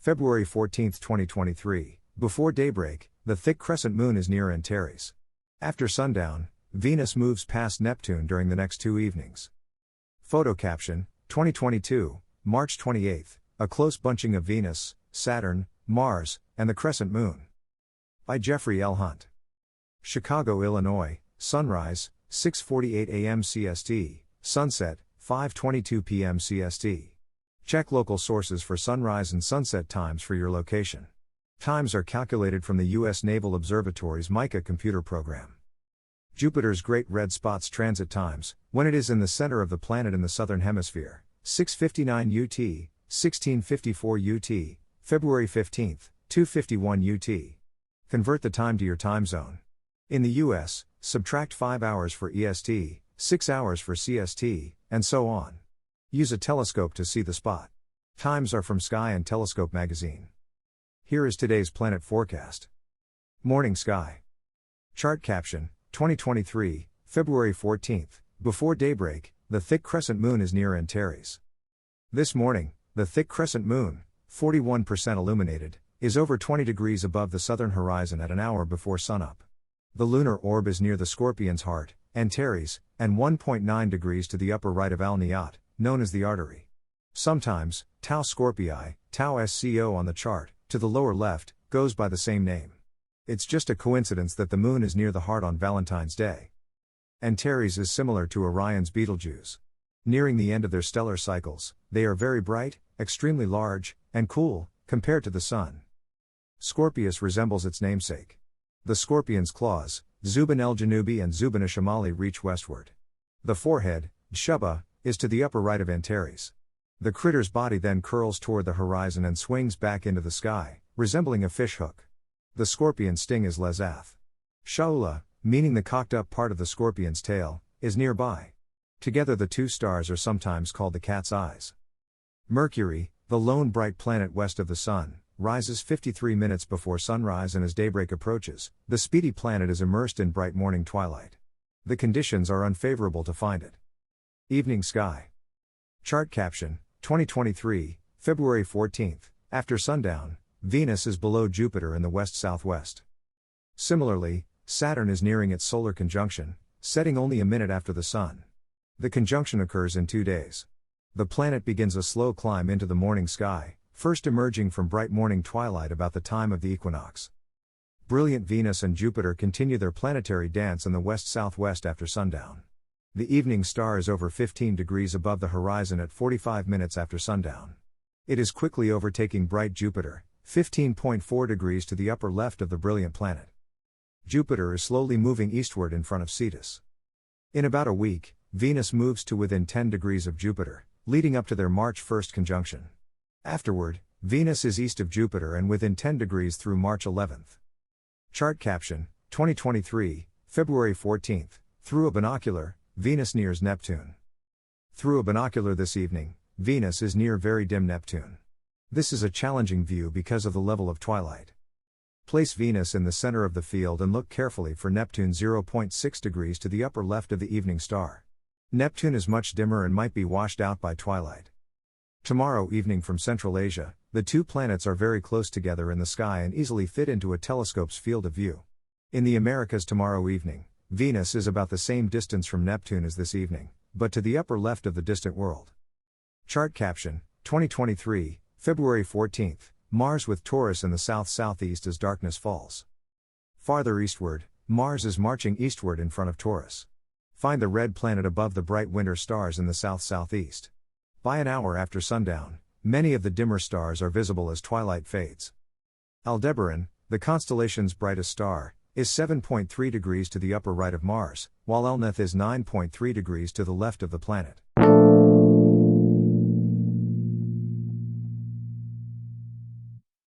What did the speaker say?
February 14, 2023, before daybreak, the thick crescent moon is near Antares. After sundown, Venus moves past Neptune during the next 2 evenings. Photo caption, 2022, March 28, a close bunching of Venus, Saturn, Mars, and the crescent moon. By Jeffrey L. Hunt. Chicago, Illinois, sunrise, 6:48 a.m. CST, sunset, 5:22 p.m. CST. Check local sources for sunrise and sunset times for your location. Times are calculated from the U.S. Naval Observatory's MICA computer program. Jupiter's Great Red Spot's transit times, when it is in the center of the planet in the southern hemisphere, 6:59 UT, 16:54 UT, February 15, 2:51 UT. Convert the time to your time zone. In the U.S., subtract 5 hours for EST, 6 hours for CST, and so on. Use a telescope to see the spot. Times are from Sky and Telescope magazine. Here is today's planet forecast. Morning sky. Chart caption, 2023, February 14, before daybreak, the thick crescent moon is near Antares. This morning, the thick crescent moon, 41% illuminated, is over 20 degrees above the southern horizon at an hour before sunup. The lunar orb is near the Scorpion's heart, Antares, and 1.9 degrees to the upper right of Alniot, known as the artery. Sometimes, Tau Scorpii, Tau SCO on the chart, to the lower left, goes by the same name. It's just a coincidence that the moon is near the heart on Valentine's Day. Antares is similar to Orion's Betelgeuse. Nearing the end of their stellar cycles, they are very bright, extremely large, and cool, compared to the Sun. Scorpius resembles its namesake. The scorpion's claws, Zubin el-Janubi and Zubin al-Shamali, reach westward. The forehead, Shuba, is to the upper right of Antares. The critter's body then curls toward the horizon and swings back into the sky, resembling a fish hook. The scorpion's sting is Lezath. Shaula, meaning the cocked-up part of the scorpion's tail, is nearby. Together the two stars are sometimes called the cat's eyes. Mercury, the lone bright planet west of the Sun, rises 53 minutes before sunrise, and as daybreak approaches, the speedy planet is immersed in bright morning twilight. The conditions are unfavorable to find it. Evening sky. Chart caption, 2023, February 14, after sundown, Venus is below Jupiter in the west-southwest. Similarly, Saturn is nearing its solar conjunction, setting only a minute after the Sun. The conjunction occurs in 2 days. The planet begins a slow climb into the morning sky, first emerging from bright morning twilight about the time of the equinox. Brilliant Venus and Jupiter continue their planetary dance in the west-southwest after sundown. The evening star is over 15 degrees above the horizon at 45 minutes after sundown. It is quickly overtaking bright Jupiter, 15.4 degrees to the upper left of the brilliant planet. Jupiter is slowly moving eastward in front of Cetus. In about a week, Venus moves to within 10 degrees of Jupiter, leading up to their March 1 conjunction. Afterward, Venus is east of Jupiter and within 10 degrees through March 11. Chart caption, 2023, February 14, through a binocular, Venus nears Neptune. Through a binocular this evening, Venus is near very dim Neptune. This is a challenging view because of the level of twilight. Place Venus in the center of the field and look carefully for Neptune 0.6 degrees to the upper left of the evening star. Neptune is much dimmer and might be washed out by twilight. Tomorrow evening from Central Asia, the two planets are very close together in the sky and easily fit into a telescope's field of view. In the Americas tomorrow evening, Venus is about the same distance from Neptune as this evening, but to the upper left of the distant world. Chart caption, 2023, February 14, Mars with Taurus in the south-southeast as darkness falls. Farther eastward, Mars is marching eastward in front of Taurus. Find the red planet above the bright winter stars in the south-southeast. By an hour after sundown, many of the dimmer stars are visible as twilight fades. Aldebaran, the constellation's brightest star, is 7.3 degrees to the upper right of Mars, while Elnath is 9.3 degrees to the left of the planet.